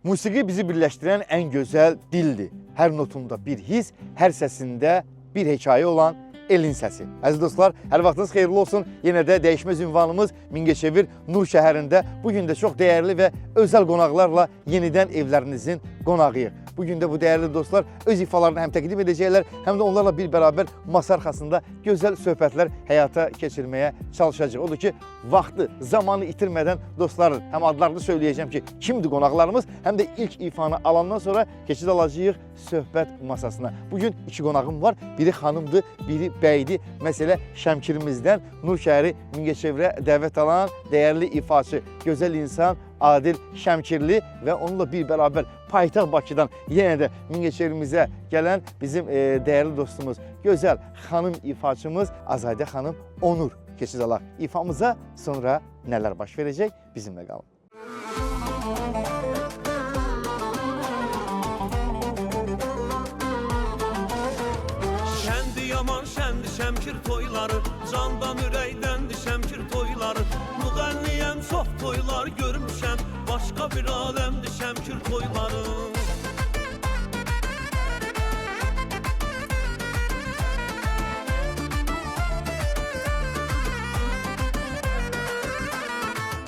Musiqi bizi birləşdirən ən gözəl dildir. Hər notunda bir his, hər səsində bir hekayə olan elin səsi. Əziz dostlar, hər vaxtınız xeyirli olsun. Yenə də dəyişməz ünvanımız Mingəçevir Nur şəhərində. Bugün də çox dəyərli və özəl qonaqlarla yenidən evlərinizin qonağıyıq. Bugün də bu dəyərli dostlar öz ifalarını həm təqdim edəcəklər, həm də onlarla bir bərabər masa arxasında gözəl söhbətlər həyata keçirməyə çalışacaq. Odur ki, vaxtı, zamanı itirmədən dostların həm adlarını söyləyəcəm ki, kimdir qonaqlarımız, həm də ilk ifanı alandan sonra keçid alacağıq söhbət masasına. Bugün iki qonağım var. Biri xanımdır, biri bəydir. Məsələ Şəmkirimizdən Nur şəhəri Mingəçevirə dəvət alan dəyərli ifaçı, gözəl insan Adil Şəmkirli və onunla bir bərabər paytaxt Bakıdan yenə də Mingəçevirimizə gələn bizim dəyərli dostumuz, gözəl xanım ifaçımız Azadə xanım Onur keçid alaq ifamıza. Sonra nələr baş verəcək bizimlə qalın. Şəndi yaman şəndi Şəmkir toyları, candan ürəkdəndi Şəmkir toyları. Müğənniyəm çox toylar görmüşəm, başqa bir aləmdi Şəmkir toyları.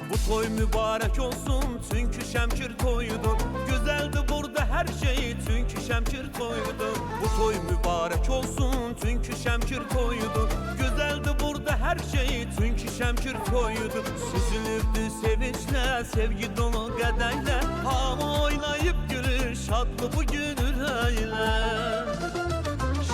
Bu toy mübarək olsun, çünki Şəmkir toyudur. Gözəldir burada hər şey, çünki Şəmkir toyudur. Bu toy mübarək olsun, çünki Şəmkir toyudur. Gözəldir burada hər şey, çünki Şəmkir toyudur. Süzülübdü sevinçlə, sevgi dolu qədərlə. Hamı oynayıb gülür, şadlı bu gün ürəklə.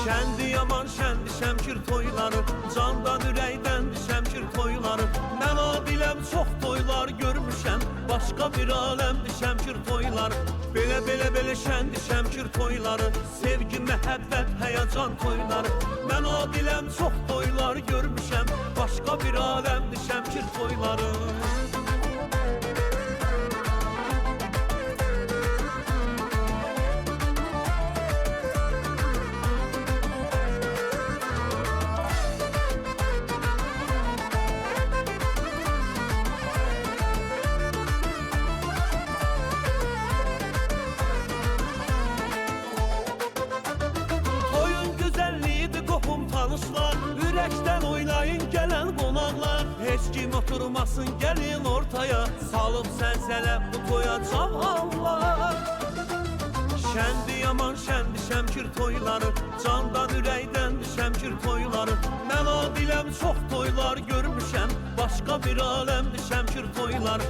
Şəndi yaman şəndi Şəmkir toyları, candan ürəkdəndi Şəmkir toyları. Mən adiləm çox toylar görmüşəm, başqa bir aləmdi Şəmkir toyları. Belə şəndi Şəmkir toyları, sevgi, məhəbbət, həyəcan toyları. Mən adiləm çox toylar görmüşəm, başqa bir aləmdi Şəmkir toyları. Ürəkdən oynayın gələn qonaqlar, heç kim oturmasın gəlin ortaya, salıb sənsələ bu toya cavanlar. Şəndi yaman şəndi Şəmkir toyları, candan ürəkdəndi Şəmkir toyları. Mən adiləm çox toylar görmüşəm, başqa bir aləmdi Şəmkir toyları.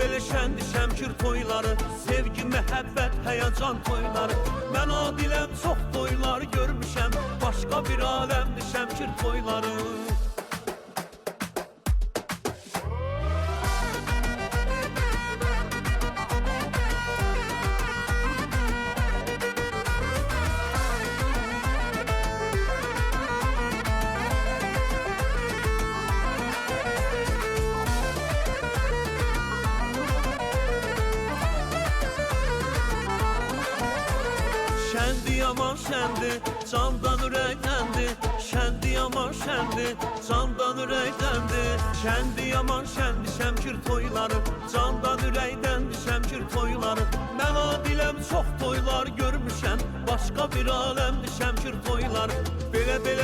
Belə şəndi Şəmkir toyları, sevgi, məhəbbət, həyəcan toyları. Mən adiləm çox toylar görmüşəm, başqa bir aləmdi Şəmkir toyları. Şəndi yaman şəndi, candan ürəkdəndi. Şəndi yaman şəndi, candan ürəkdəndi. Şəndi yaman şəndi Şəmkir toyları, candan ürəkdəndi Şəmkir toyları. Mən adiləm çox toylar görmüşəm, başqa bir aləmdi Şəmkir toyları.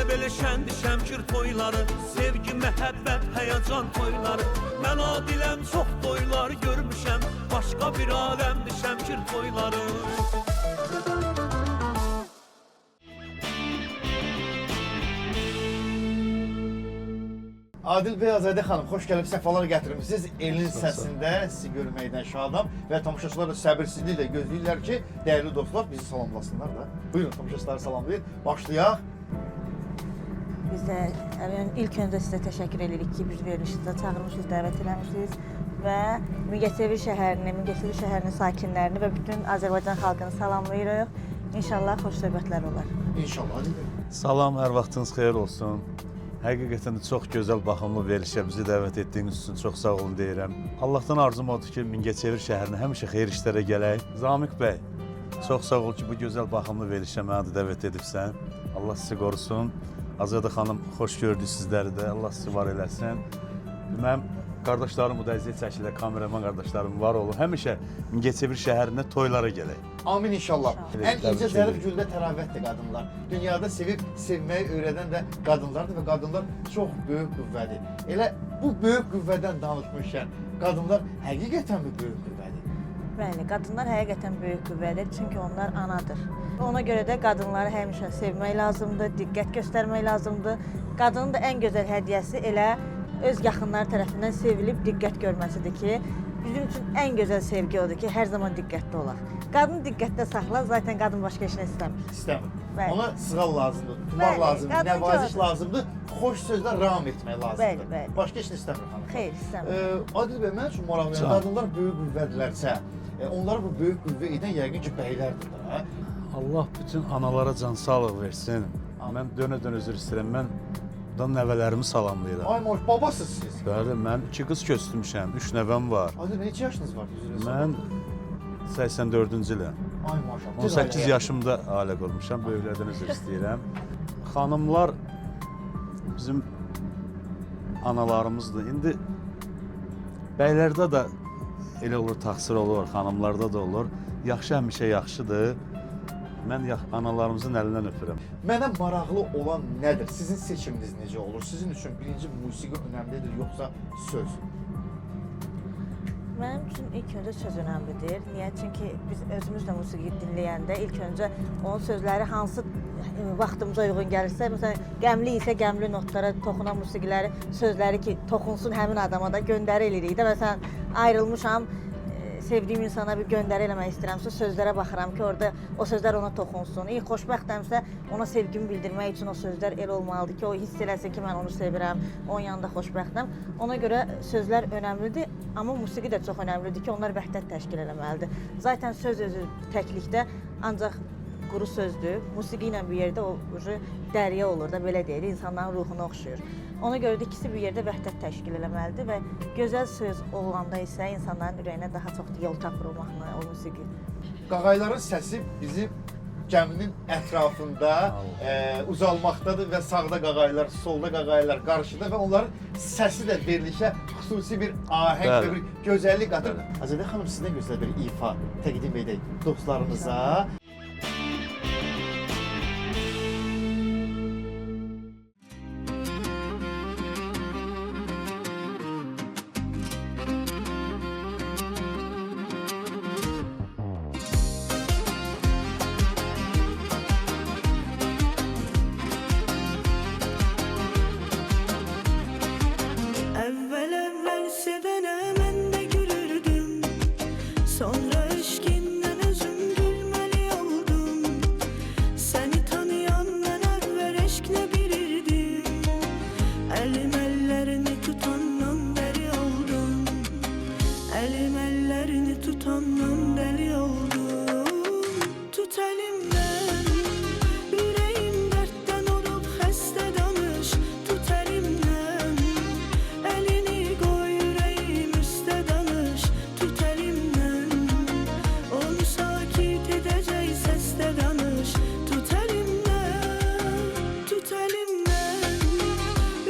Belə şəndi Şəmkir toyları, sevgi, məhəbbət, həyəcan toyları. Mən adiləm çox toylar görmüşəm, başqa bir aləmdi Şəmkir toyları. Adil bəy, Azadə xanım, xoş gəlib, səfalar gətirmişsiniz. Elin səsində sizi görməkdən şadam və tamaşaçılar da səbirsizliklə gözləyirlər ki, dəyərli dostlar bizi salamlasınlar da. Buyurun, tamaşaçıları salamlayın. Başlayaq. Biz də ilk öncə sizə təşəkkür edirik ki, biz verilişinizə çağırmışsınız, dəvət eləmişsiniz və Mingəçevir şəhərinin sakinlərini və bütün Azərbaycan xalqını salamlayırıq. İnşallah xoş söhbətlər olar. İnşallah, Adil bəy. Salam, hər vaxtınız xeyir olsun. Həqiqətən də çox gözəl, baxımlı verilişə bizi dəvət etdiyiniz üçün çox sağ olun deyirəm. Allahdan arzum odur ki, Mingəçevir şəhərinə həmişə xeyir işlərə gələk. Zamiq bəy, çox sağ ol ki, bu gözəl, baxımlı verilişə məni də dəvət edibsən. Allah sizi qorusun. Azadə xanım, xoş gördük sizləri də. Allah sizi var eləsin. Mən Qardaşlarım, bu da əziyyət çəkirlər, kameraman qardaşlarım var olun. Həmişə Mingəçevir şəhərində toylara gələk. Amin inşallah. İnşallah. Ən incə zərif güldə təravətdir qadınlar. Dünyada sevib sevməyi öyrədən də qadınlardır və qadınlar çox böyük qüvvədir. Elə bu böyük qüvvədən danışmışkən, qadınlar həqiqətən böyük qüvvədir. Bəli, qadınlar həqiqətən böyük qüvvədir, çünki onlar anadır. Ona görə də qadınları həmişə sevmək lazımdır, diqqət göstərmək lazımdır. Qadının da ən gözəl hədiyyəsi elə öz yaxınları tərəfindən sevilib diqqət görməsidir ki, bizim üçün ən gözəl sevgi odur ki, hər zaman diqqətli olaq. Qadın diqqətdə saxlar, zaten qadın başqa heç nə istəmir. İstəmir. Bəli. Ona sığal lazımdır, tumaq Bəli, lazımdır, qadın nəvaziş çoxdur. lazımdır, xoş sözlə ram etmək lazımdır. Bəli, bəli. Başqa heç nə istəmir xanım. Xeyr, istəmir. Adil bəy, mən üçün maraqlı, Can. qadınlar böyük qüvvədirlərsə, onlara bu böyük qüvvə edən yəqin ki, bəylərdir də, hə? Allah bütün analara can sağlıq versin. Mən dönə-dönə üzr istəyirəm. Mən buradan nəvələrimi salamlayıram. Ay maş, babasız siz. Bəli, mən 2 qız göstərmişəm, 3 nəvəm var. Adil bəy, neçə yaşınız var? Mən 84-cü iləm. Ay maşallah. 18 yaşımda ailə qurmuşam, böyüklərdən üzr istəyirəm. Xanımlar bizim analarımızdır. İndi bəylərdə də elə olur, təqsir olur, xanımlarda da olur. Yaxşı həmişə yaxşıdır. Mən analarımızın əlindən öpürəm. Mənə maraqlı olan nədir? Sizin seçiminiz necə olur? Sizin üçün birinci musiqi önəmlidir, yoxsa söz? Mənim üçün ilk öncə söz önəmlidir. Niyə? Çünki biz özümüz də musiqi dinləyəndə ilk öncə onun sözləri hansı vaxtımıza uyğun gəlirsə, məsələn, qəmli isə qəmli notlara toxunan musiqiləri, sözləri ki, toxunsun həmin adama da göndəri eləyirik də. Məsələn, ayrılmışam, sevdiyim insana bir göndəri eləmək istəyirəmsə, sözlərə baxıram ki, orada o sözlər ona toxunsun. Xoşbəxtəmsə, ona sevgimi bildirmək üçün o sözlər elə olmalıdır ki, o hiss eləsin ki, mən onu sevirəm, onun yanında xoşbəxtəm. Ona görə sözlər önəmlidir, amma musiqi də çox önəmlidir ki, onlar vəhdət təşkil eləməlidir. Zaten söz özü təklikdə ancaq quru sözdür. Musiqi ilə bir yerdə o dərya olur da, belə deyil, insanların ruhuna oxşuyur. Ona görə də ikisi bir yerdə vəhdət təşkil eləməlidir və gözəl söz olanda isə insanların ürəyinə daha çox yol tapır olmaqla o musiqi. Qağayların səsi bizim gəminin ətrafında uzalmaqdadır və sağda qağaylar, solda qağaylar qarşıda və onların səsi də verilişə xüsusi bir ahəng və bir gözəllik qatır. Azədə xanım, sizdən gözəl bir ifa təqdim edək dostlarımıza. Əvvəl sevənə mən də gülürdüm, sonra eşqindən özüm gülməli oldum. Səni tanıyandan əvvəl eşq nə bilirdim, əlim əllərini tutandan bəri oldum. Əlim əllərini tutandan dəli oldum. Tut əlimdən, ürəyim dərddən olub xəstə danış. Tut əlimdən, əlini qoy ürəyim üstə danış. Tut əlimdən, onu sakit edəcək səsdə danış. Tut əlimdən, tut əlimdən,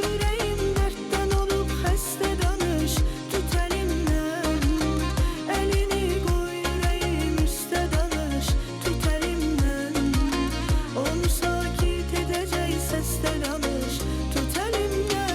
ürəyim dərddən olub xəstə danış. Tut əlimdən, əlini qoy ürəyim üstə danış. Tut əlimdən, onu sakit edəcək səsdə danış. Tut əlimdən.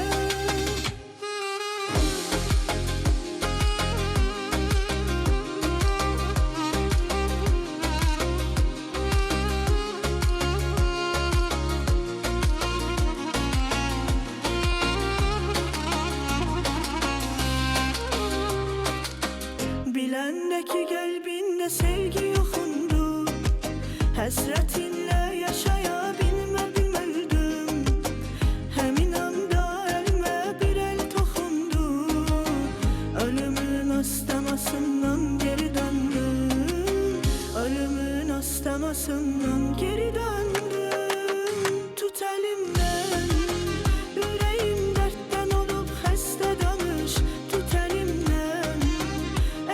Biləndəki qəlbində sevgi yoxundu, həsrətinlə yaşaya bilmədim. Həmin anda əlimə bir əl toxundu, ölümün astamasından geri döndüm. Ölümün astamasından geri döndüm. Tut əlimdən, ürəyim dərddən olub xəstə danış. Tut əlimdən,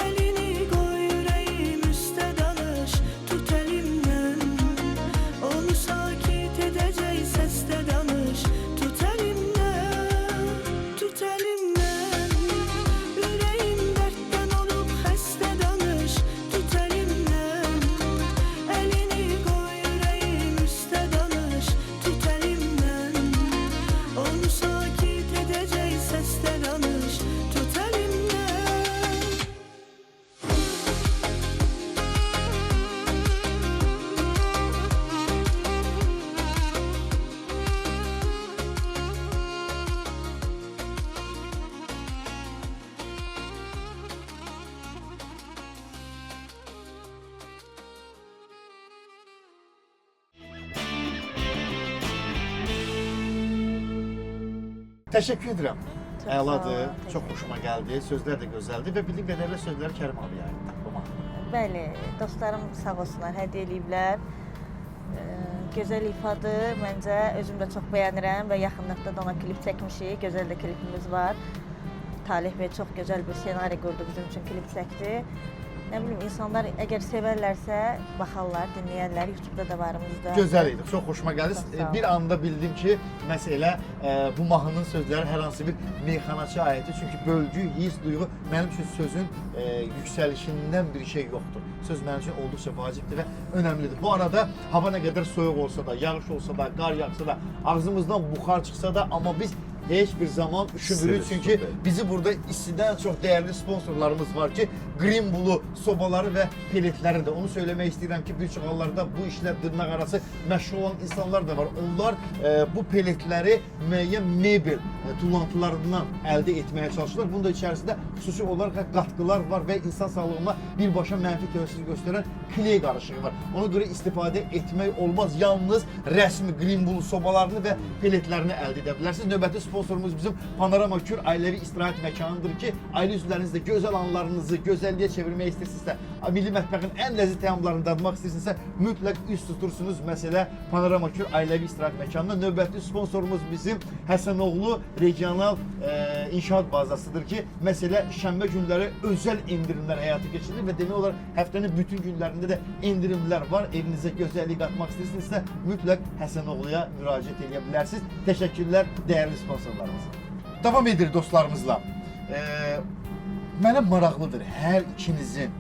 əlini qoy ürəyim üstə danış. Tut əlimdən, onu sakit edəcək səsdə danış. Tut əlimdən, Təşəkkür edirəm. Çox sağ Əladır, olun, çox təşəkkür xoşuma gəldi. Sözlər də gözəldir və bildiyim qədərilə sözləri Kərim abiyə aiddir. Bu mahnı. Bəli, dostlarım sağ olsunlar, hədiyyə eləyiblər. Gözəl ifadır, məncə özüm də çox bəyənirəm və yaxınlıqda da ona klip çəkmişik. Gözəl də klipimiz var. Talih bəy çox gözəl bir ssenari qurdu bizim üçün klip çəkdi. Nə bilim, insanlar əgər sevərlərsə baxarlar, dinləyərlər. YouTube-da da varımızda. Gözəl idi, çox xoşuma gəldi. Çox sağ ol. Bir anda bildim ki, məsələ bu mahnının sözləri hər hansı bir meyxanaçı aiddir. Çünki bölgü, his, duyğu mənim üçün sözün yüksəlişindən bir şey yoxdur. Söz mənim üçün olduqca vacibdir və önəmlidir. Bu arada hava nə qədər soyuq olsa da, yağış olsa da, qar yağsa da, ağzımızdan buxar çıxsa da, amma biz heç bir zaman üşümürük. Çünki bizi burada istidən çox dəyərli sponsorlarımız var ki, Green Blue sobaları və peletləri də. Onu söyləmək istəyirəm ki, bir çox hallarda bu işlə dırnaq arası məşğul olan insanlar da var. Onlar bu peletləri müəyyən mebel tullantılarından əldə etməyə çalışırlar. Bunun da içərisində xüsusi olaraq qatqılar var və insan sağlığına birbaşa mənfi təsir göstərən kley qarışığı var. Ona görə istifadə etmək olmaz. Yalnız rəsmi Green Blue sobalarını və peletlərini əldə edə bilərsiniz. Növbəti sponsorumuz bizim Panorama Kür ailəvi istirahət məkanıdır ki, ailə üzvlərinizlə gözəl anlarınızı gözəlliyə çevirmək istəyirsinizsə, milli mətbəxin ən ləzzətli təamlarını dadmaq istəyirsinizsə, mütləq üst tutursunuz məsələ Panorama Kür ailəvi istirahət məkanına. Növbəti sponsorumuz bizim Həsənoğlu regional inşaat bazasıdır ki, məsələ şənbə günləri özəl endirimlər həyata keçirilir və demək olar həftənin bütün günlərində də endirimlər var. Evinizə gözəllik qatmaq istəyirsinizsə, mütləq Həsənoğluya müraciət edə bilərsiniz. Təşəkkürlər dəyərli sponsorlarımıza. Davam edir dostlarımızla. Mənə maraqlıdır hər ikinizin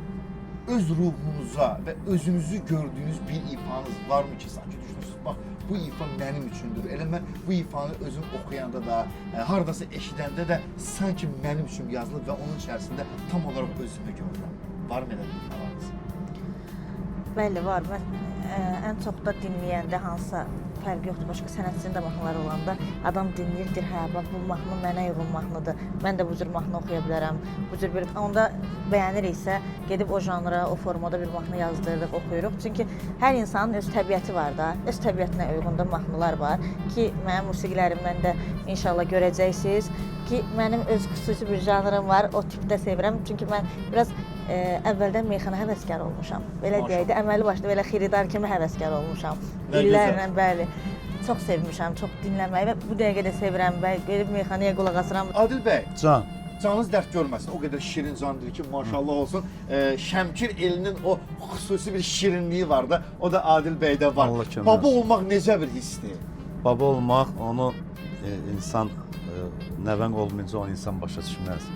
öz ruhunuza və özünüzü gördüyünüz bir ifanız varmı ki, sanki düşünürsünüz, bax bu ifa mənim üçündür. Elə mən bu ifanı özüm oxuyanda da, hardasa eşidəndə də sanki mənim üçün yazılıb və onun içərisində tam olaraq özümü görürəm. Varmı elə bir ifalarınız? Bəli, var. Mən ən çox da dinləyəndə hansısa fərqi yoxdur. Başqa sənətçinin də mahnıları olanda adam dinləyir, deyir, hə, bax bu mahnı mənə uyğun mahnıdır. Mən də bu cür mahnı oxuya bilərəm. Bu cür bir onda bəyəniriksə, gedib o janra, o formada bir mahnı yazdırırıq, oxuyuruq. Çünki hər insanın öz təbiəti var da, öz təbiətinə uyğun da mahnılar var ki, mənim musiqilərimdən də inşallah görəcəksiniz ki, mənim öz xüsusi bir janrım var, o tipdə sevirəm. Çünki mən biraz əvvəldən meyxana həvəskar olmuşam. Belə deyək də, əməli başda belə xiridar kimi həvəskar olmuşam. İllərlə, bəli. Çox sevmişəm, çox dinləməyi və bu dəqiqə də sevirəm və gedib meyxanaya qulaq asıram. Adil bəy, Can, canınız dərd görməsin. O qədər şirin candır ki, maşallah olsun. Şəmkir elinin o xüsusi bir şirinliyi var da, o da Adil bəydə var. Allah kömək Baba olsun. olmaq necə bir hissdir? baba olmaq onu insan nəvən olmayınca onu insan başa düşməz.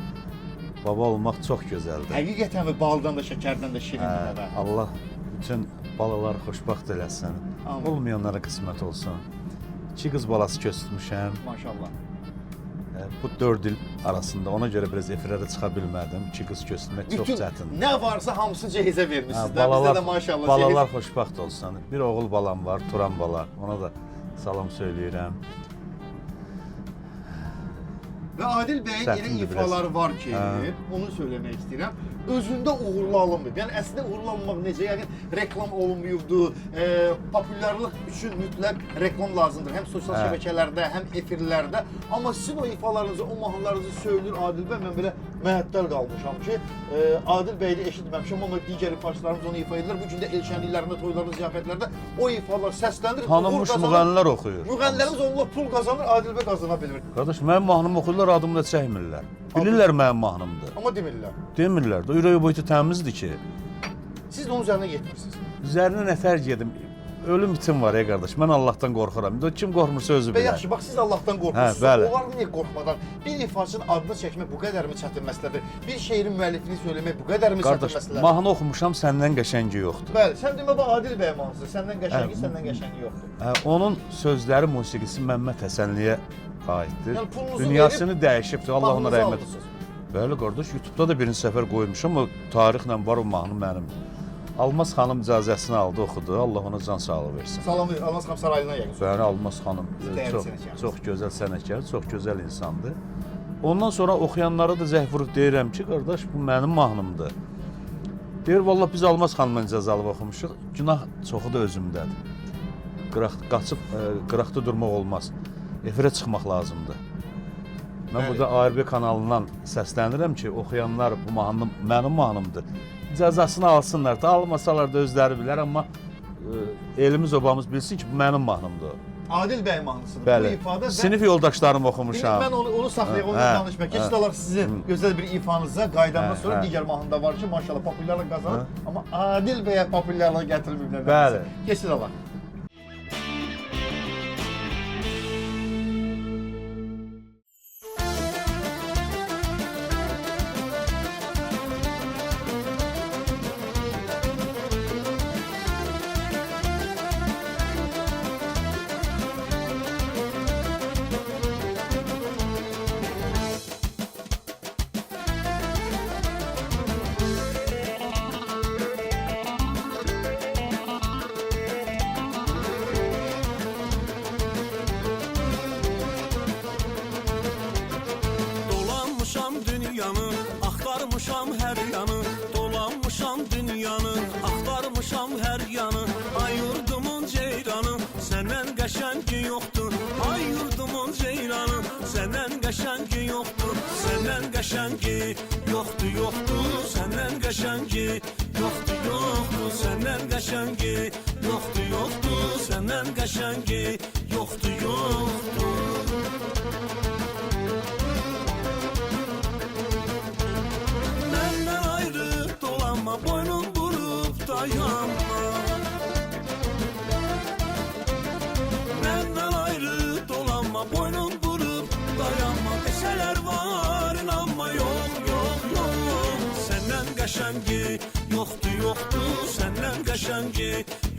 Baba olmaq çox gözəldir. Həqiqətən mi baldan da, şəkərdən də şirindir nəvə? Allah bütün balaları xoşbəxt eləsin. Amin. Olmayanlara qismət olsun. 2 qız balası göstərmişəm. Maşallah. Bu 4 il arasında ona görə biraz efirlərə çıxa bilmədim. 2 qız göstərmək çox çətindir. Nə varsa hamısı cehizə vermişsiniz. Bizdə də maşallah balalar xoşbəxt olsun. Bir oğul balam var, Turan bala. Ona da salam söyləyirəm. Və Adil bəyin elə Çətindir ifaları biraz. var ki, onu söyləmək istəyirəm. Özündə uğurlu alınmır. Yəni əslində uğurlu alınmaq necə? Yəni reklam olunmuyubdu. Populyarlıq üçün mütləq reklam lazımdır. Həm sosial şəbəkələrdə, həm efirlərdə. Amma sizin o ifalarınızı, o mahnılarınızı söylür Adil bəy. Mən belə məəttəl qalmışam ki, Adil bəyi də eşitməmişəm, amma digər ifaçılarımız onu ifa edirlər. Bu gün də el şənliklərində, toylarda, ziyafətlərdə o ifalar səslənir. Tanınmış müğənnilər oxuyur. Müğənnilərimiz onunla pul qazanır, Adil bəy qazana bilmir. Qardaş, mənim mahnımı oxuyurlar, adımı da çəkmirlər. Bilirlər mənim mahnımdır. Amma demirlər. Demirlər də, ürəyi boyutu təmizdir ki. Siz də onun üzərinə getmirsiniz. Üzərinə nətər gedim. Ölüm bitim var ya qardaş. Mən Allahdan qorxuram. Kim qorxmursa özü Və bilər. yaxşı, bax siz Allahdan qorxursunuz. bəli. Onlar niyə qorxmadan bir ifaçının adını çəkmək bu qədərmi çətin məsələdir? Bir şeirin müəllifini söyləmək bu qədərmi çətin Qardaş, məsələdir? mahnı oxumuşam, səndən qəşəngi yoxdur. Bəli, sən demə bax Adil bəy mahnısı, səndən qəşəngi, səndən qəşəngi yoxdur. Onun sözləri, musiqisi Məmməd Həsənliyə aiddir. Yəni pulunuzu Dünyasını dəyişibdir. Allah ona mahnınızı rəhmət aldınız. etsin. Bəli qardaş, YouTube-da da birinci səfər qoymuşam, o tarixlə var o mahnı mənim. Almaz xanım icazəsini aldı, oxudu. Allah ona can sağlığı versin. Salam verir, Almaz xanım sarayına yəqin. Bəli, Almaz xanım çox gözəl sənətkar, çox gözəl insandır. Ondan sonra oxuyanlara da zəh vurub deyirəm ki, qardaş, bu mənim mahnımdır. Deyir, vallah biz Almaz xanımla icazə alıb oxumuşuq. Günah çoxu da özümdədir. Qaçıb qıraqda durmaq olmaz. Efirə çıxmaq lazımdır. Mən Bəli. burada ARB kanalından səslənirəm ki, oxuyanlar bu mahnı mənim mahnımdır. Cəzasını alsınlar da, almasalar da özləri bilər, amma elimiz obamız bilsin ki, bu mənim mahnımdır. Adil bəy mahnısıdır. Bəli. Bu ifadə Sinif yoldaşlarım oxumuşam. Mən onu saxlayaq, onu Hə, danışmaq. hə. Keçid sizin gözəl bir ifanıza qayıdandan Hə, sonra hə. digər mahnıda var ki, maşallah populyarlıq qazanır, amma Adil bəyə populyarlıq gətirməyiblər. Bəli. Keçid alaq. Dolanmışam dünyanı, axtarmışam hər yanı. Dolanmışam dünyanı, axtarmışam hər yanı. Ay yurdumun ceyranı, səndən qəşəngi yoxdur. Ay yurdumun ceyranı, səndən qəşəngi yoxdur. Səndən qəşəngi yoxdur, yoxdur. Səndən qəşəngi yoxdur, yoxdur. Səndən qəşəngi yoxdur, yoxdur. Səndən qəşəngi yoxdur, yoxdur. Məndən ayrı dolanma, boynun vurup dayanma. Məndən ayrı dolanma, boynun vurup dayanma. Deşələr var, inanma, yox, yox, yox. Səndən qəşəngi yoxdur, yoxdur. Səndən qəşəngi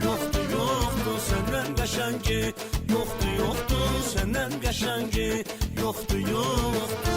yoxdur, yoxdur. Səndən qəşəngi yoxdur, yoxdur. Səndən qəşəngi yoxdur, yoxdur.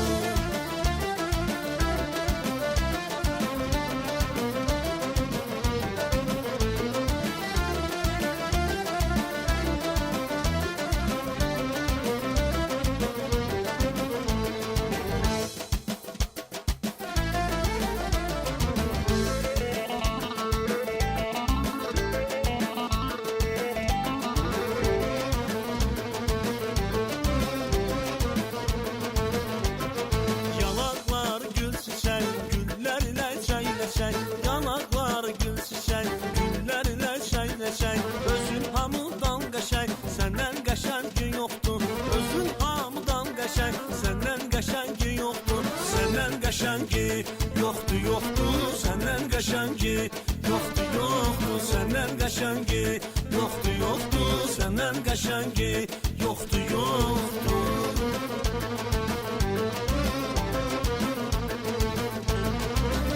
Yanaklar gül çiçek, güllerle çayleşek. Yanaklar gül çiçek, güllerle çayleşek. Özün hamıdan qəşəng, səndən qəşəngi yoxdur. Özün hamıdan qəşəng, səndən qəşəngi yoxdur. Səndən qəşəngi yoxdur, yoxdur. Səndən qəşəngi yoxdur, yoxdur. Səndən qəşəngi yoxdur, yoxdur. Səndən qəşəngi yoxdur, yoxdur.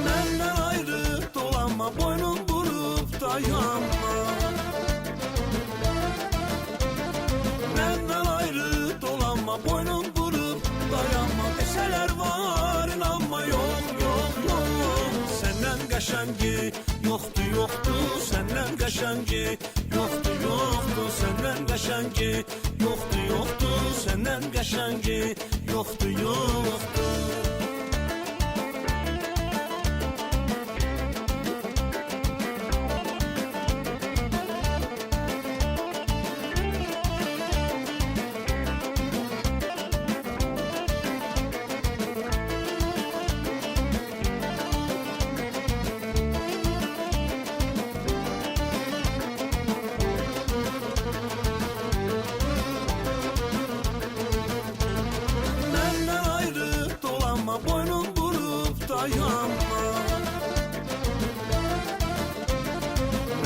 Məndən ayrı dolanma, boynun vurup dayanma. Məndən ayrı dolanma, boynun vurup dayanma. Deşələr var, inanma, yox, yox, yox. Səndən qəşəngi yoxdur, yoxdur. Səndən qəşəngi yoxdur, yoxdur. Səndən qəşəngi yoxdur, yoxdur. Səndən qəşəngi yoxdur, yoxdur. Məndən ayrı dolanma, boynun vurup dayanma.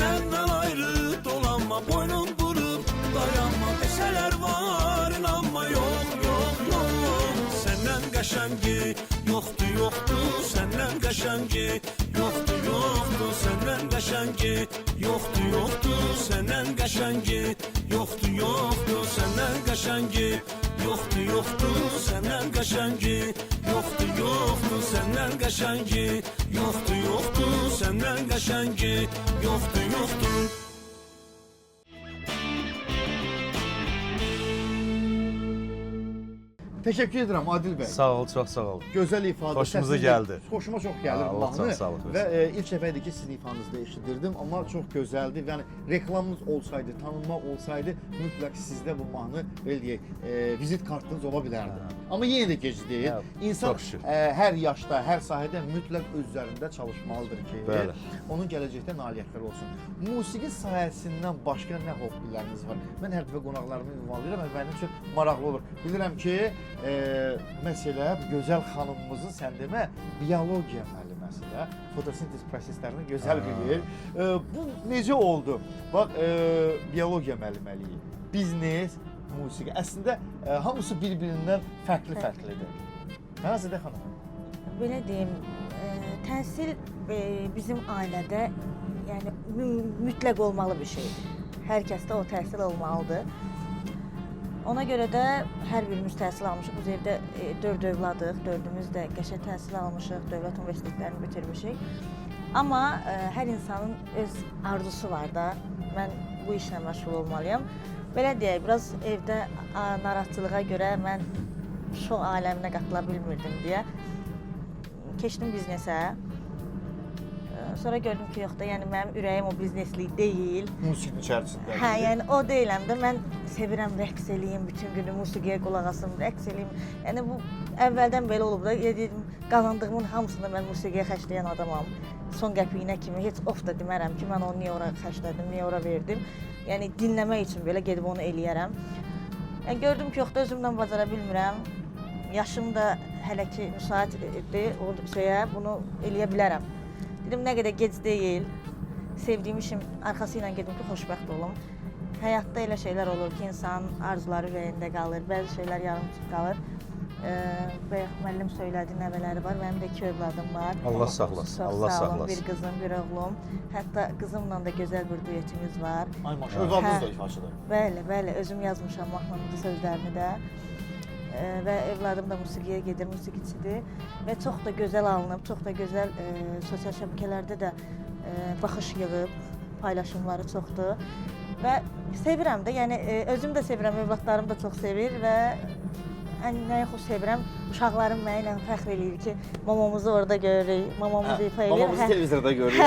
Məndən ayrı dolanma, boynun vurup dayanma. Deşələr var, inanma, yox, yox, yox. Səndən qəşəngi yoxdur, yoxdur. Səndən qəşəngi yoxdur, yoxdur. Səndən qəşəngi yoxdur, yoxdur. Səndən qəşəngi yoxdur, yoxdur. Səndən qəşəngi yoxdur, yoxdur. Səndən qəşəngi yoxdur, yoxdur. Səndən qəşəngi yoxdur, yoxdur. Səndən qəşəngi yoxdur, yoxdur. Təşəkkür edirəm Adil bəy. Sağ ol, çox sağ ol. Gözəl ifadə. Xoşumuza səsində- gəldi. Xoşuma çox gəldi bu Allah mahnı. can sağlıq Və versin. ilk dəfə idi ki, sizin ifanızda eşidirdim, amma çox gözəldir. Yəni reklamınız olsaydı, tanınmaq olsaydı, mütləq sizdə bu mahnı belə deyək, vizit kartınız ola bilərdi. Amma yenə də gec deyil. Hə, İnsan çox şükür. hər yaşda, hər sahədə mütləq öz üzərində çalışmalıdır ki, Bəli. onun gələcəkdə nailiyyətləri olsun. Musiqi sahəsindən başqa nə hobbiləriniz var? Mən hər dəfə qonaqlarımı ünvanlayıram və mənim üçün maraqlı olur. Bilirəm ki, məsələ gözəl xanımımızın sən demə biologiya müəlliməsi də fotosintez proseslərini gözəl bilir. Bu necə oldu? Bax, biologiya müəlliməliyi, biznes, musiqi əslində hamısı bir-birindən fərqli-fərqlidir. Hə, Zədə xanım? Belə deyim, təhsil bizim ailədə yəni mütləq olmalı bir şeydir. Hər kəsdə o təhsil olmalıdır. Ona görə də hər birimiz təhsil almışıq. Biz evdə 4 övladıq, 4-ümüz də qəşəng təhsil almışıq, dövlət universitetlərini bitirmişik. Amma hər insanın öz arzusu var da. Mən bu işlə məşğul olmalıyam. Belə deyək, biraz evdə narahatçılığa görə mən şou aləminə qatıla bilmirdim deyə keçdim biznesə. Sonra gördüm ki, yox da, yəni mənim ürəyim o bizneslik deyil. Musiqinin içərisində. Hə, yəni o deyiləm də, mən sevirəm rəqs eləyim, bütün günü musiqiyə qulaq asım, rəqs eləyim. Yəni bu əvvəldən belə olub da, dedim, qazandığımın hamısını mən musiqiyə xərcləyən adamam. Son qəpiyinə kimi heç of da demərəm ki, mən onu niyə ora xərclədim, niyə ora verdim. Yəni dinləmək üçün belə gedib onu eləyərəm. Yəni gördüm ki, yox da özümdən bacara bilmirəm. Yaşım da hələ ki müsaitdir o şeyə, bunu eləyə bilərəm. Dedim, nə qədər gec deyil, sevdiyim işim arxası ilə gedim ki, xoşbəxt olum. Həyatda elə şeylər olur ki, insanın arzuları ürəyində qalır, bəzi şeylər yarımçıq qalır. Bayaq müəllim söylədi, nəvələri var, mənim də 2 övladım var. Allah saxlasın, Allah Çox sağ olun, saxlasın. bir qızım, bir oğlum. Hətta qızımla da gözəl bir duetimiz var. Ay maşallah, övladınız da Hə. ifaçıdır. Bəli, bəli, özüm yazmışam mahnımızı, sözlərini də. Və övladım da musiqiyə gedir, musiqiçidir və çox da gözəl alınıb, çox da gözəl sosial şəbəkələrdə də baxış yığıb, paylaşımları çoxdur və sevirəm də, yəni özüm də sevirəm, övladlarım da çox sevir və nəyə xoş sevirəm, uşaqlarım mənimlə fəxr eləyir ki, mamamızı orada görürük, mamamızı ifa eləyir. Mamamızı televizorda görürük.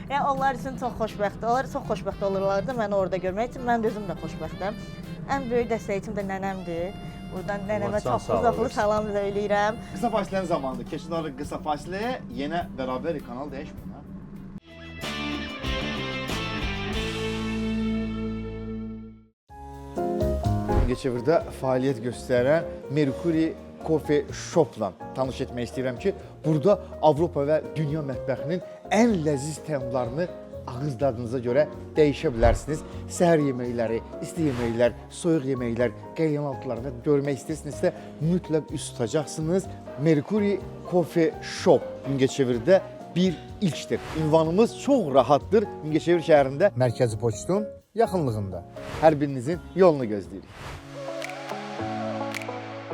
Yəni onlar üçün çox xoşbəxtdir, onlar çox xoşbəxt olurlar da məni orada görmək üçün, mən də özüm də xoşbəxtəm. Ən böyük dəstəkçim də nənəmdir. Buradan nənəmə çox uzaqlı salam söyləyirəm. Qısa fasilənin zamanıdır. Keçid alırıq qısa fasiləyə. Yenə bərabərik, kanal dəyişməyin. Ha? Mingəçevirdə fəaliyyət göstərən Mercury Coffee Shop'la tanış etmək istəyirəm ki, burada Avropa və dünya mətbəxinin ən ləziz təmlarını ağız dadınıza görə dəyişə bilərsiniz. Səhər yeməkləri, isti yeməklər, soyuq yeməklər, qeyyanaltılar və görmək istəyirsinizsə mütləq üst tutacaqsınız. Mercury Coffee Shop Mingəçevirdə bir ilkdir. Ünvanımız çox rahatdır. Mingəçevir şəhərində Mərkəzi Poçtun yaxınlığında. Hər birinizin yolunu gözləyirik.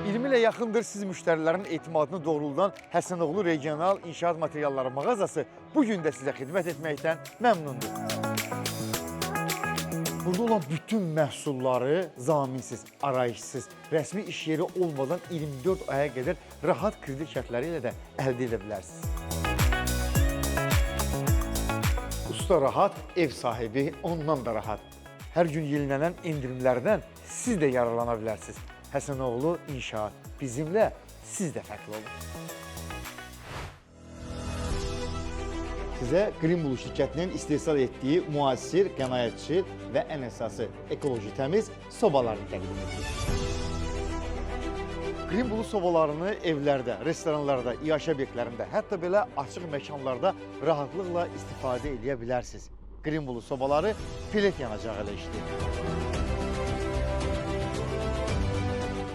20 ilə yaxındır siz müştərilərin etimadını doğruldan Həsənoğlu Regional İnşaat Materialları mağazası bugün də sizə xidmət etməkdən məmnundur. Burada olan bütün məhsulları zaminsiz, arayışsız, rəsmi iş yeri olmadan 24 aya qədər rahat kredit şərtləri ilə də əldə edə bilərsiniz. Usta rahat, ev sahibi ondan da rahat. Hər gün yenilənən endirimlərdən siz də yararlana bilərsiniz. Həsənoğlu İnşaat. Bizimlə siz də fərqli olun. Sizə Greenblue şirkətinin istehsal etdiyi müasir, qənaətçil və ən əsası ekoloji təmiz sobalarını təqdim edirik. Greenblue sobalarını evlərdə, restoranlarda, iaşə obyektlərində, hətta belə açıq məkanlarda rahatlıqla istifadə edə bilərsiniz. Greenblue sobaları pelet yanacağı ilə işləyir.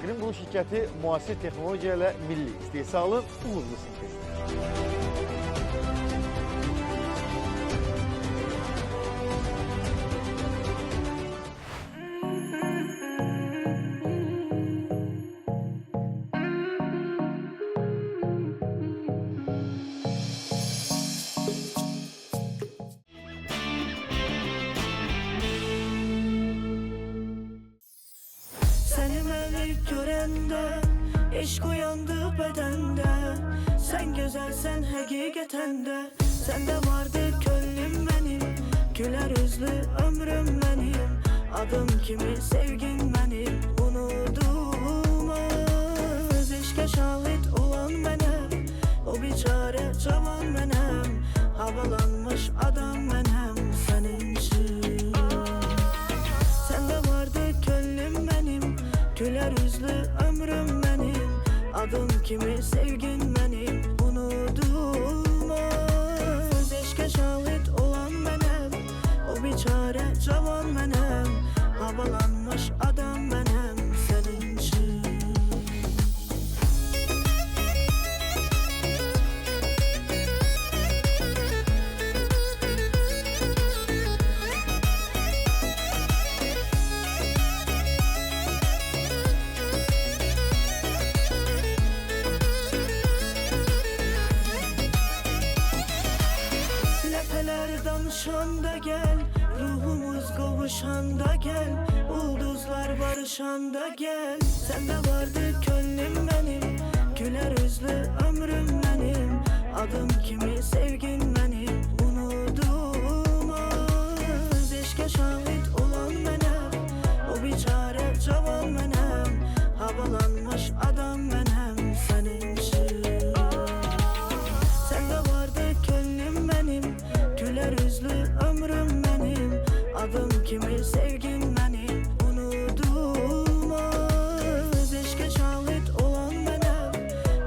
Greenblue şirkəti müasir texnologiya ilə milli istehsalın uğurlu sintezi. Səni məni görəndə Eşq uyandı bədəndə, sən gözəlsən həqiqətən də. Səndə vardı könlüm mənim, gülər üzlü ömrüm mənim. Adım kimi sevgin mənim, unudulmaz. Eşqə şahid olan mənəm, o biçarə cavan mənəm. Havalanmış adam mənəm sənin üçün. Səndə vardı könlüm mənim, gülər üzlü ömrüm mənim. Adım kimi sevgin mənim, unudulmaz. Eşqə şahid olan mənəm, o biçarə cavan mənəm. Havalanmış adam mənəm sənin üçün. Ləpələr danışanda gəl, ruhumuz qovuşanda gəl, ulduzlar barışanda gəl. Səndə vardı könlüm mənim, gülər üzlü ömrüm mənim. Adım kimi sevgin mənim, unudulmaz. Eşqə şahid olan mənəm, o biçarə cavan mənəm. Havalanmış adam mənəm sənin üçün. Səndə vardı könlüm mənim, gülər üzlü ömrüm mənim. Adım kimi sevgin mənim, unudulmaz. Eşqə şahid olan mənəm,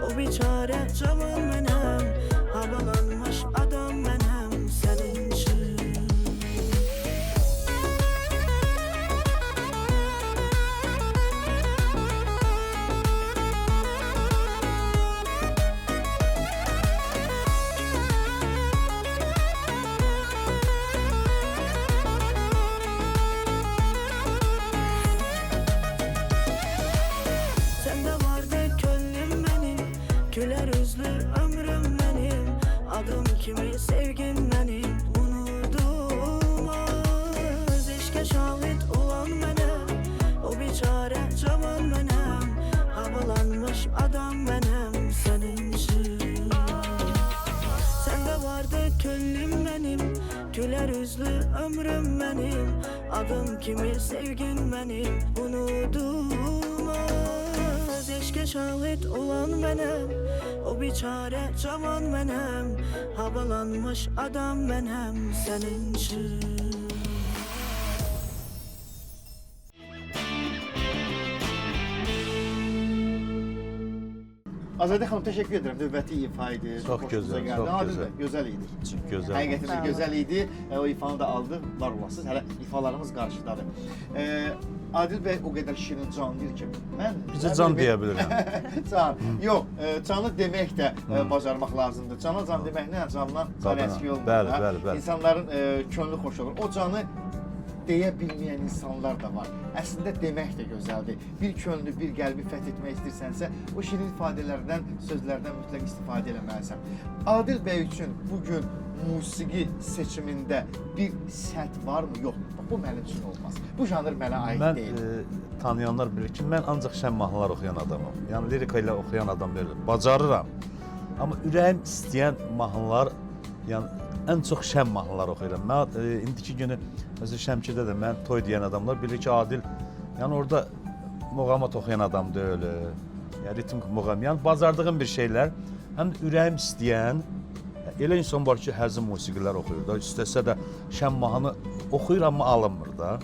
o biçarə cavan mənəm. Havalanmış adam mənəm sənin üçün. Səndə vardı könlüm mənim, gülər üzlü ömrüm mənim. Adım kimi sevgin mənim, unudulmaz. Eşqə şahid olan mənəm, o biçarə cavan mənəm. Havalanmış adam mənəm sənin üçün. Səndə vardı könlüm mənim, gülər üzlü ömrüm mənim. Adım kimi sevgin mənim, unudulmaz. Eşqə şahid olan mənəm, o biçarə cavan mənəm. Havalanmış adam mənəm sənin üçün. Azadə xanım, təşəkkür edirəm. Növbəti ifa idi. Çox Xoşunuza gözəl, gəldi. çox Adil gözəl. bəy, gözəl idi. Çox gözəl. Həqiqətən Sağ də olun. gözəl idi. O ifanı da aldıq. Var olasınız. Hələ ifalarımız qarşıdadır. Adil bəy o qədər şirin canlıdır ki, mən Bizə can deyə bilirəm. Can. Yox, canı demək də bacarmaq lazımdır. Cana can deməklə candan can Cadana. əski olmur. Bəli, da. bəli, bəli. İnsanların könlü xoş olur. O canı deyə bilməyən insanlar da var. Əslində demək də gözəldir. Bir könlü, bir qəlbi fəth etmək istəyirsənsə, o şirin ifadələrdən, sözlərdən mütləq istifadə etməlisən. Adil bəy üçün bu gün musiqi seçimində bir səhv varmı? Yoxmu? Bax, bu mənim üçün olmaz. Bu janr mənə aid Mən deyil. tanıyanlar bilir ki, mən ancaq şən mahnılar oxuyan adamam. Yəni lirika ilə oxuyan adam deyiləm. Bacarıram. Amma ürəyim istəyən mahnılar, yəni ən çox şən mahnılar oxuyuram. Mən indiki günü özü Şəmkirdə də mən toy deyən adamlar bilir ki, Adil yəni orada muğamat oxuyan adam deyil. Yəni ritm muğam, yəni bacardığım bir şeylər, həm də ürəyim istəyən elə insan var ki, həzin musiqilər oxuyur da, istəsə də şən mahnı oxuyur amma alınmır da.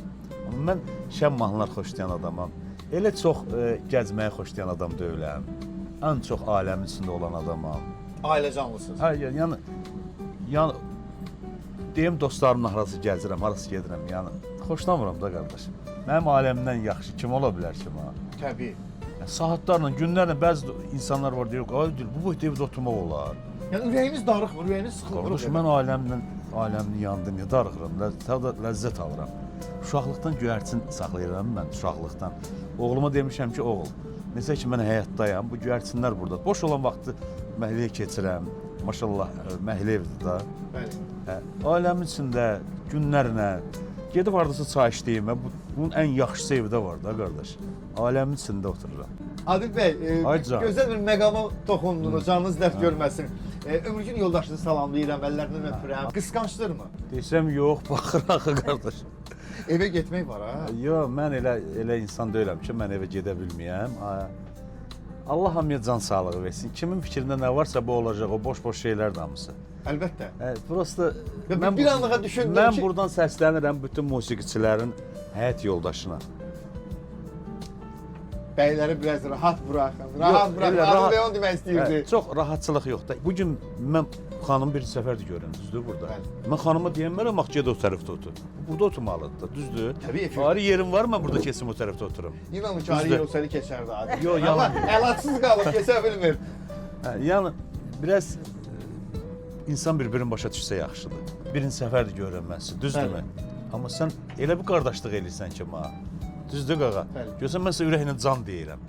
Amma mən şən mahnılar xoşlayan adamam. Elə çox gəzməyi xoşlayan adam deyiləm. Ən çox aləmin içində olan adamam. Ailə canlısınız. Hə, yəni deyim dostlarımla harası gəzirəm, harası gedirəm. Yəni xoşlamıram da qardaşım. Mənim aləmdən yaxşı kim ola bilər ki, mənə? Təbii. Yəni, saatlarla, günlərlə bəzi insanlar var deyir, ay bu boyda evdə oturmaq olar. Yəni ürəyiniz darıxmır, ürəyiniz sıxılmır. Qardaşım, mən aləmli yandım, niyə darıxıram, ləzzət alıram. Uşaqlıqdan göyərçin saxlayıram mən, uşaqlıqdan. Oğluma demişəm ki, oğul, necə ki mən həyatdayam, bu göyərçinlər burada. Boş olan vaxtı məhəlləyə keçirəm, maşallah məhəllə evdir da. Bəli. Aləmin içində günlərlə gedib hardasa çay içdiyimə, bunun ən yaxşısı evdə var da qardaş. Aləmin içində otururam. Adil bəy, Ay can. gözəl bir məqama toxundunuz, canınız dərd görməsin. Ömürgün yoldaşını salamlayıram, əllərindən öpürəm. Qısqancdırmı? Desəm yox, baxır axı qardaş. Evə getmək var ha? Yox, mən elə insan deyiləm ki, mən evə gedə bilməyəm. Allah hamıya can sağlığı versin. Kimin fikrində nə varsa bu olacaq, o boş-boş şeylər hamısı. Əlbəttə. Prosta Mən bir anlığa düşündüm mən ki... buradan səslənirəm bütün musiqiçilərin həyat yoldaşına. Bəyləri biraz rahat buraxın. Rahat buraxın. elə Adil bəy onu demək istəyirdi. Çox rahatçılıq yoxdur. Bu gün mən xanım bir səfərdir görürəm, düzdür burada. Bəli. Mən xanıma deyəmərəm, bax get o tərəfdə otur. Burada oturmalıdır, düzdür? Təbii, efendim. Ayrı yerim var mı burada kesim o tərəfdə oturum? İnanın ki, Ali olsaydı keçərdi Adil. Yox, Amma yalan. əlacsız qalıb, keçə bilmir. Yəni biraz insan bir-birini başa düşsə yaxşıdır. Birinci səfərdir görürəm mən sizi, düzdürmü? Amma sən elə bir qardaşlıq eləyirsən ki, mənə. Düzdür qaqa? Bəli. Görsən mən sizə ürəklə can deyirəm.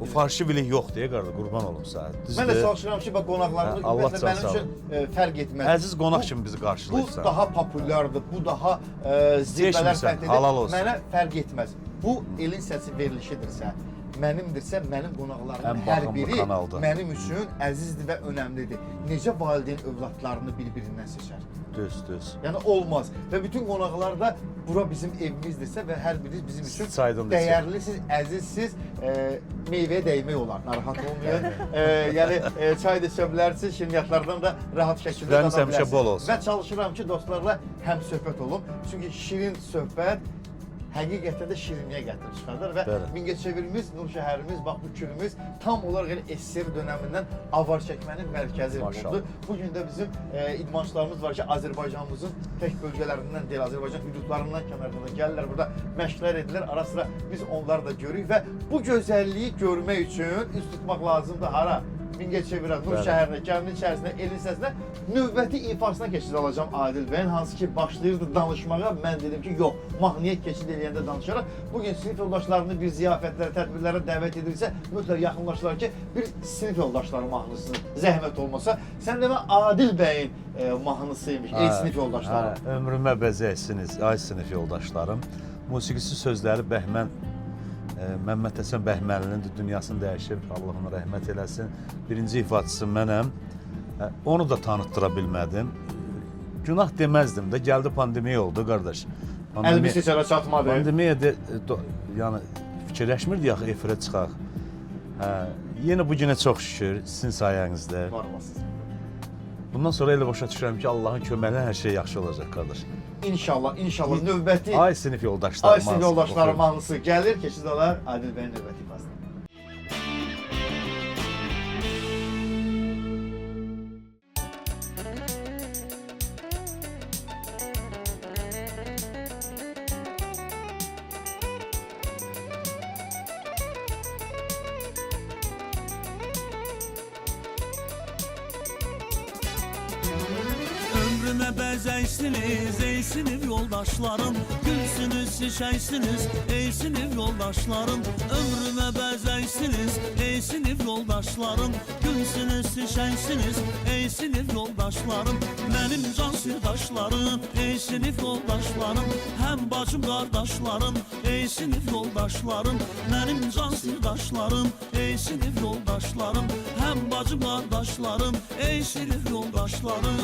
O farşı bilik yox deyə qardaş, qurban olum sənə. Düzdür? Mən də çalışıram ki, bax qonaqlarımız Allah ümumiyyətlə can mənim sağ üçün fərq etməz. Əziz qonaq kimi bizi Bu qarşılayırsan. daha populyardır, bu daha zirvələr Seçmirsən, fərq edir. halal olsun. Mənə fərq etməz. Bu elin səsi verilişidirsə, mənimdirsə, mənim qonaqlarımın Ən hər baxımlı biri kanaldır. mənim üçün əzizdir və önəmlidir. Necə valideyn övladlarını bir-birindən seçər? Düz. Yəni olmaz. Və bütün qonaqlar da bura bizim evimizdirsə və hər biriniz bizim üçün Çaydan da içək. dəyərlisiz, əzizsiz, meyvəyə dəymək olar, narahat olmayın. Yəni çay da içə bilərsiniz, şirniyyatlardan da rahat şəkildə Süfrəniz dada həmişə bol olsun. Və çalışıram ki, dostlarla həm söhbət olum. Çünki şirin söhbət həqiqətən də şirinliyə gətirib çıxardır və Bəli. Mingəçevirimiz, Nur şəhərimiz, bax bu külümüz tam olaraq elə SSR dönəmindən avar çəkmənin mərkəzi Maşallah. oldu. Bu gün də bizim idmançılarımız var ki, Azərbaycanımızın tək bölgələrindən deyil, Azərbaycan hüdudlarından kənarından gəlirlər, burada məşqlər edirlər. Ara sıra biz onları da görürük və bu gözəlliyi görmək üçün üst tutmaq lazımdır hara? Mingəçevirə, Nur Bəli. şəhərinə, Gəminin içərisində, elin səsinə növbəti ifasına keçid alacağım Adil bəyin, hansı ki başlayırdı danışmağa. Mən dedim ki, yox, mahnıya keçid eləyəndə danışaraq. Bugün sinif yoldaşlarını bir ziyafətlərə, tədbirlərə dəvət edirsə, mütləq yaxınlaşdılar ki, bir sinif yoldaşları mahnısının zəhmət olmasa. Sən demə Adil bəyin mahnısıymış, ey sinif yoldaşlarım. Ömrümə bəzəysiniz, ay sinif yoldaşlarım. Musiqisi sözləri Bəhmən Məmməd Həsən Bəhməlinin dünyasını dəyişib, Allah ona rəhmət eləsin. Birinci ifaçısı mənəm. Onu da tanıtdıra bilmədim. Günah deməzdim də, gəldi pandemiya oldu qardaş. Əlimiz heç ara çatmadı. Pandemiyada yəni fikirləşmirdik axı efirə çıxaq. Yenə bu günə çox şükür sizin sayənizdə. Var olasınız. Bundan sonra elə başa düşürəm ki, Allahın köməyi ilə hər şey yaxşı olacaq qardaş. İnşallah, inşallah növbəti Ay sinif yoldaşlarım. Ay sinif yoldaşlarım mahnısı gəlir, keçid alar Adil bəyin növbəti ifasına. Ömrümə bəzəysiniz, ey sinif yoldaşlarım. Gülsünüz, şişəysiniz, ey sinif yoldaşlarım. Ömrümə bəzəysiniz, ey sinif yoldaşlarım. Gülsünüz, şişəysiniz, ey sinif yoldaşlarım. Mənim can sirdaşlarım, ey sinif yoldaşlarım. Həm bacım qardaşlarım, ey sinif yoldaşlarım. Mənim can sirdaşlarım, ey sinif yoldaşlarım. Həm bacım qardaşlarım, ey sinif yoldaşlarım.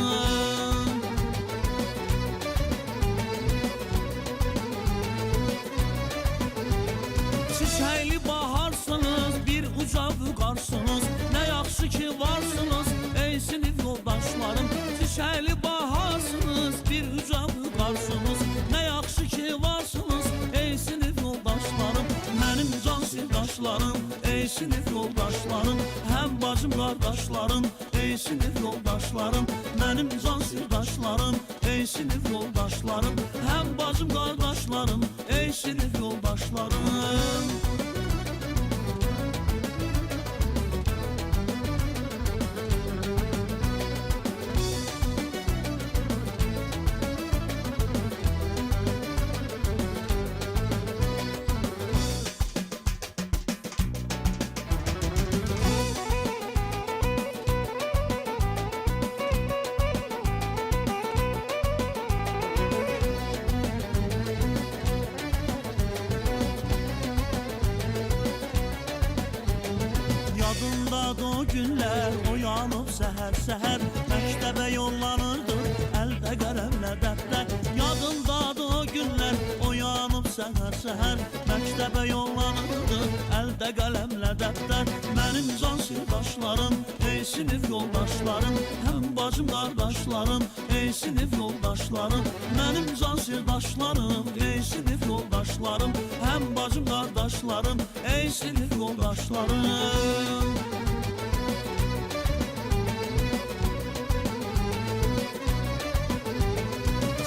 Çiçəkli baharsınız, bir uca vüqarsınız. Nə yaxşı ki varsınız, ey sinif yoldaşlarım. Çiçəkli baharsınız, bir uca vüqarsınız. Nə yaxşı ki varsınız, ey sinif yoldaşlarım. Mənim can sirdaşlarım, ey sinif yoldaşlarım. Həm bacım qardaşlarım, ey sinif yoldaşlarım. Mənim can sirdaşlarım, ey sinif yoldaşlarım. Həm bacım qardaşlarım, ey sinif yoldaşlarım. səhər məktəbə yollanırdı, əldə qələmlə dəftər. Yadımdadır o günlər, oyanıb səhər məktəbə yollanırdı, əldə qələmlə dəftər. Mənim can sirdaşlarım, ey sinif yoldaşlarım, həm bacım qardaşlarım, ey sinif yoldaşlarım. Mənim can sirdaşlarım, ey sinif yoldaşlarım, həm bacım qardaşlarım, ey sinif yoldaşlarım.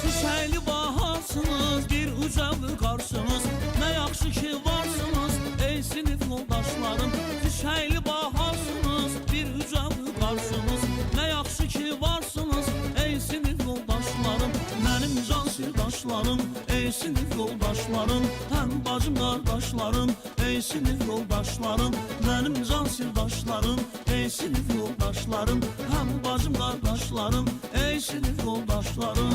Çiçəkli baharsınız, bir uca vüqarsınız, nə yaxşı ki varsınız, ey sinif yoldaşlarım. Çiçəkli baharsınız, bir uca vüqarsınız, nə yaxşı ki varsınız, ey sinif yoldaşlarım. Mənim can sirdaşlarım, ey sinif yoldaşlarım, həm bacım qardaşlarım, ey sinif yoldaşlarım. Mənim can sirdaşlarım, ey sinif yoldaşlarım, həm bacım qardaşlarım, ey sinif yoldaşlarım.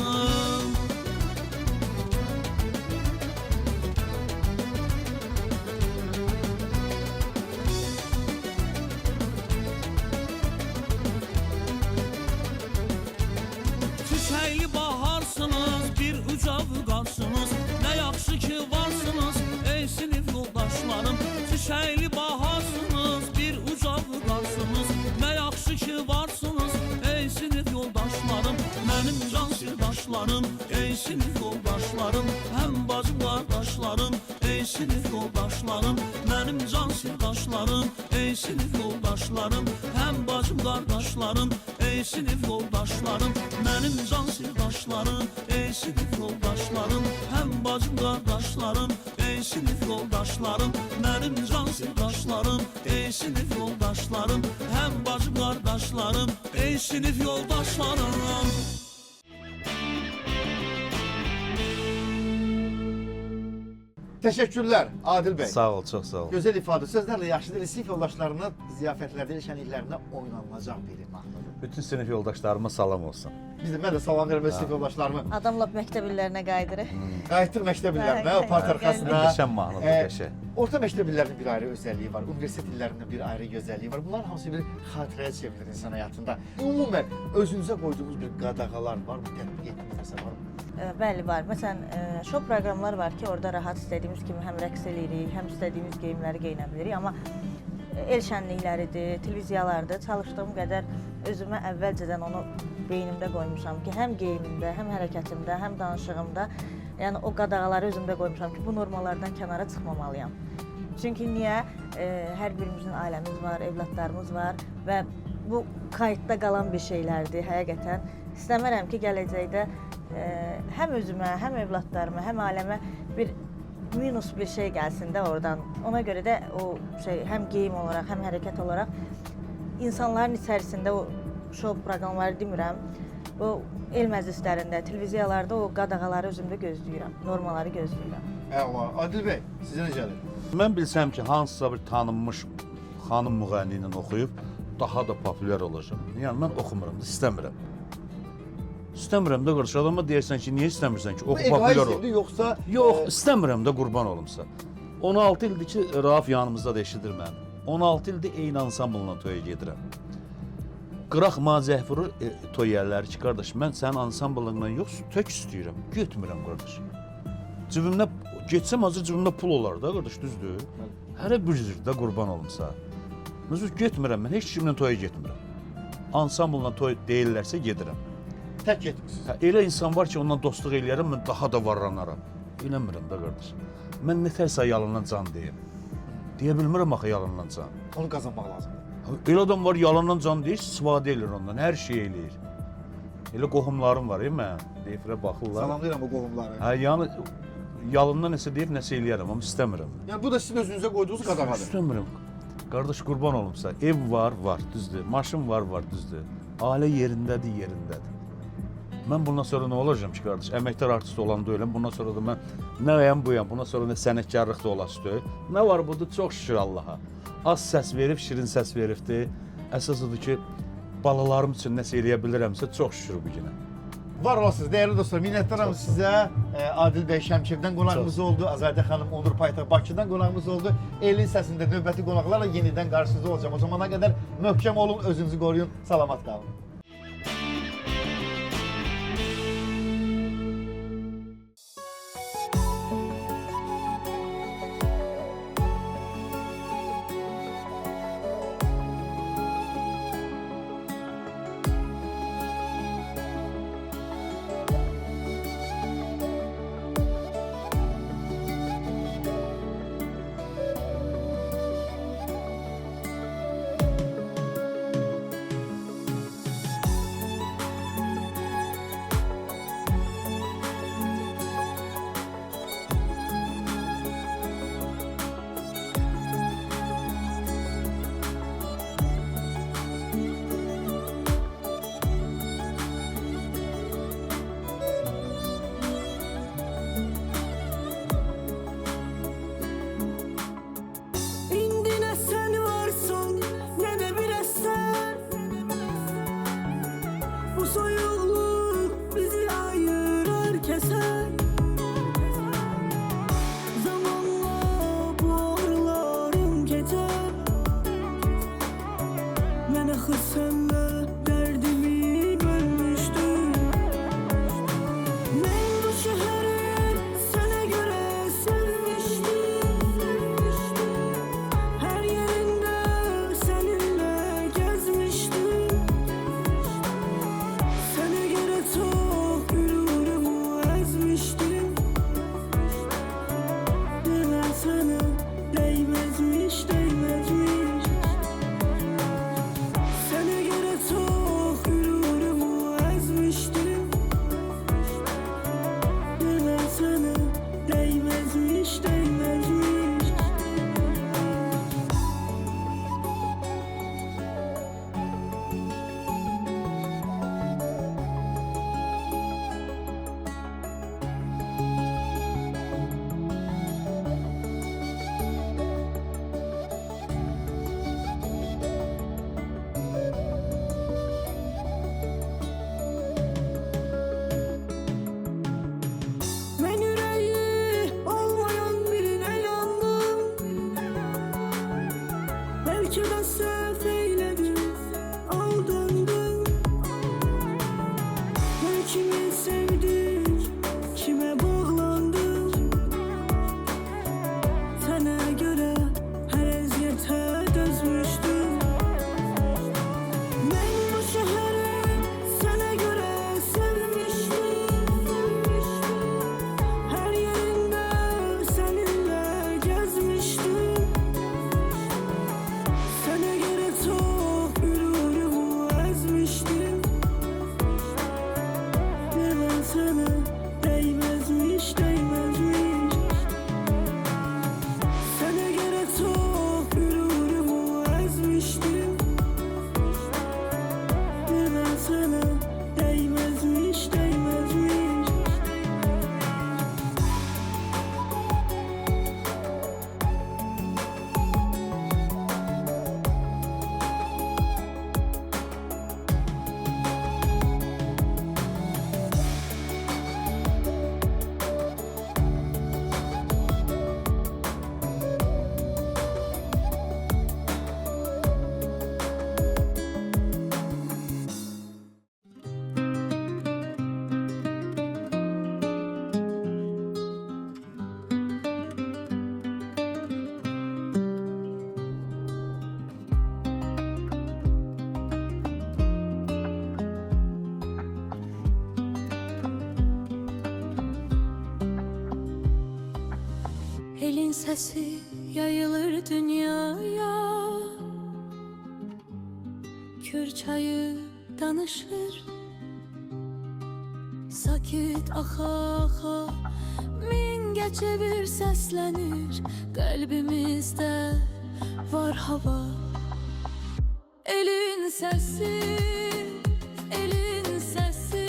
Çiçəkli baharsınız, bir uca vüqarsınız, nə yaxşı ki varsınız, ey sinif yoldaşlarım. Çiçəkli baharsınız, bir uca vüqarsınız, nə yaxşı ki varsınız, ey sinif yoldaşlarım. Mənim can sirdaşlarım, ey sinif yoldaşlarım, həm bacım qardaşlarım, ey sinif yoldaşlarım. Mənim can sirdaşlarım, ey sinif yoldaşlarım, həm bacım qardaşlarım, ey sinif yoldaşlarım. Mənim can sirdaşlarım, ey sinif yoldaşlarım, həm bacım qardaşlarım, ey sinif yoldaşlarım. Mənim can sirdaşlarım, ey sinif yoldaşlarım, həm bacım qardaşlarım, ey sinif yoldaşlarım. Təşəkkürlər Adil bəy. Sağ ol, çox sağ ol. Gözəl ifadə sözlərlə yaşlıdır. Sinif yoldaşlarına ziyafətlərdə, şənliklərində oynanılacaq bir mahnıdır. Bütün sinif yoldaşlarıma salam olsun. Biz də mən də salam verirəm öz sinif yoldaşlarıma. Adamla məktəb illərinə qayıdırıq. Qayıtdıq məktəb illərinə, o Bəli, part bəli. arxasında. Qəşəng mahnıdır, qəşəng. Orta məktəb illərinin bir ayrı özəlliyi var, universitet illərinin bir ayrı gözəlliyi var. Bunların hamısı bir xatirəyə çevrilir insan həyatında. Ümumən özünüzə qoyduğunuz bir qadağalar varmı, tətbiq etdiyiniz nəsə varmı? Bəli, var. Məsələn, şou proqramlar var ki, orada rahat istədiyimiz kimi həm rəqs eləyirik, həm istədiyimiz geyimləri geyinə bilirik. Amma el şənlikləridir, televiziyalardır. Çalışdığım qədər özümə əvvəlcədən onu beynimdə qoymuşam ki, həm geyimimdə, həm hərəkətimdə, həm danışığımda, yəni o qadağaları özümdə qoymuşam ki, bu normalardan kənara çıxmamalıyam. Çünki niyə? Hər birimizin ailəmiz var, evladlarımız var və bu qayıtda qalan bir şeylərdir həqiqətən. İstəmərəm ki, gələcəkdə həm özümə, həm evladlarıma, həm ailəmə bir minus bir şey gəlsin də oradan. Ona görə də o şey həm geyim olaraq, həm hərəkət olaraq insanların içərisində o şou proqramları demirəm, o el məclislərində, televiziyalarda o qadağaları özümdə gözləyirəm, normaları gözləyirəm. Əla. Adil bəy, sizə necədir? Mən bilsəm ki, hansısa bir tanınmış xanım müğənni ilə oxuyub daha da populyar olacaq. Yəni mən oxumuram, istəmirəm. İstəmirəm də qardaş, adama deyirsən ki, niyə istəmirsən ki, oxu populyar ol. Yoxsa Yox, istəmirəm də qurban olumsa. 16 ildir ki, Rauf yanımızda da eşidir mən. 16 ildir eyni ansamblına toya gedirəm. Qıraq Macəhfuru toy yerləri ki, qardaş, mən sənin ansamblınla yox, tök istəyirəm, getmirəm qardaş. Cibimdə, getsəm azı cibimdə pul olar da qardaş, düzdür? Hərə bir zirdə qurban olumsa. Məsələn, getmirəm mən, heç kimlə toya getmirəm. Ansamblına toy deyirlərsə gedirəm. tək getmisiniz? Elə insan var ki, ondan dostluq eləyərəm, mən daha da varlanaram. Eləmirəm də qardaş. Mən nətərsə yalandan can deyim. Deyə bilmirəm axı yalandan can. Onu qazanmaq lazımdır. Elə adam var yalandan can deyir, istifadə edir ondan, hər şey eləyir. Elə qohumlarım var, mən deyirə baxırlar. Salamlayıram o qohumları. Hə, yəni yalandan nəsə deyib, nəsə eləyərəm, amma istəmirəm. Yəni bu da sizin özünüzə qoyduğunuz qadağadır. İstəmirəm. Qardaş qurban olumsa, ev var, düzdür. Maşın var, düzdür. Ailə yerindədir, yerindədir. Mən bundan sonra nə olacağım ki, qardaş? Əməkdar artist olan deyiləm. Bundan sonra da mən nəyəm buyam. Bundan sonra da sənətkarlıq da olası. Nə var budur? Çox şükür Allaha. Az səs verib, şirin səs veribdi. Əsas odur ki, balalarım üçün nəsə eləyə bilirəmsə, çox şükür bu günə. Var olasınız, dəyərli dostlar. Minnətdaram sizə. Adil bəy Şəmkirdən qonağımız oldu. Azadə xanım Onur Paytaxt Bakıdan qonağımız oldu. Elin səsində növbəti qonaqlarla yenidən qarşınızda olacağım. O zamana qədər möhkəm olun, özünüzü qoruyun, salamat qalın. sana değmezmiş, değmezmiş. Sana göre çok gururumu ezmiştim. Bilmem sana değmezmiş, değmezmiş. Elin sesi yayılır dünyaya, Kür çayı danışır, sakit axa axa min geçevir səslənir. Qəlbimizdə var hava. Elin səsi, elin səsi,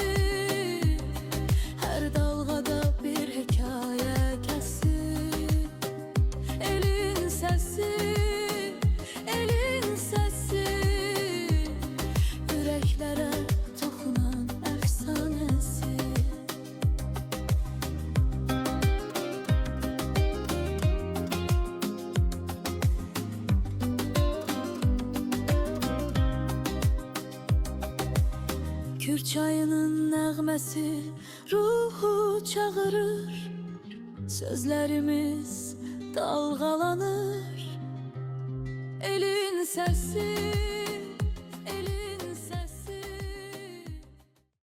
hər dalğada bir hekayə kəsir. Elin səsi, elin səsi, ürəklərə toxunan əfsanəsi. Kür çayının nəğməsi ruhu çağırır, sözlərimiz dalğalanır. Elin səsi,